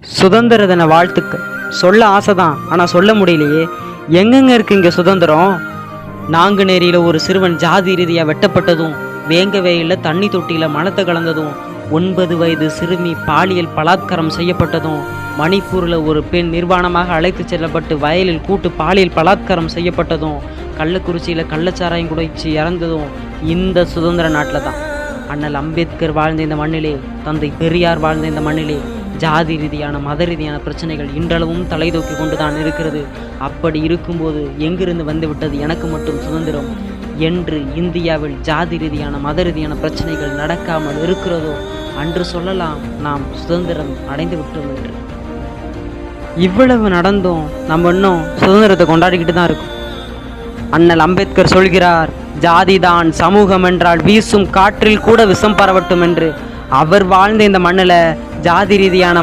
சுதந்திர தின வாழ்த்துக்கள். சொல்ல ஆசைதான், ஆனால் சொல்ல முடியலையே. எங்கெங்க இருக்கு இங்கே சுதந்திரம்? நாங்குநேரியில் ஒரு சிறுவன் ஜாதி ரீதியாக வெட்டப்பட்டதும், வேங்கவேயில் தண்ணி தொட்டியில் மலத்தை கலந்ததும், 9 வயது சிறுமி பாலியல் பலாத்காரம் செய்யப்பட்டதும், மணிப்பூரில் ஒரு பெண் நிர்வாணமாக அழைத்து செல்லப்பட்டு வயலில் கூட்டு பாலியல் பலாத்காரம் செய்யப்பட்டதும், கள்ளக்குறிச்சியில் கள்ளச்சாராயம் குடிச்சு இறந்ததும் இந்த சுதந்திர நாட்டில் தான். அண்ணல் அம்பேத்கர் வாழ்ந்த இந்த மண்ணிலே, தந்தை பெரியார் வாழ்ந்த இந்த மண்ணிலே ஜாதி ரீதியான மத ரீதியான பிரச்சனைகள் இன்றளவும் தலை தூக்கி கொண்டு தான் இருக்கிறது. அப்படி இருக்கும்போது எங்கிருந்து வந்துவிட்டது எனக்கு மட்டும் சுதந்திரம் என்று இந்தியாவில் ஜாதி ரீதியான மத ரீதியான பிரச்சனைகள் நடக்காமல் இருக்கிறதோ அன்று சொல்லலாம் நாம் சுதந்திரம் அடைந்து விட்டோம் என்று. இவ்வளவு நடந்தும் நம்ம இன்னும் சுதந்திரத்தை கொண்டாடிக்கிட்டு தான் இருக்கும். அண்ணல் அம்பேத்கர் சொல்கிறார், ஜாதிதான் சமூகம் என்றால் வீசும் காற்றில் கூட விஷம் பரவட்டும் என்று. அவர் வாழ்ந்த இந்த மண்ணில் ஜாதி ரீதியான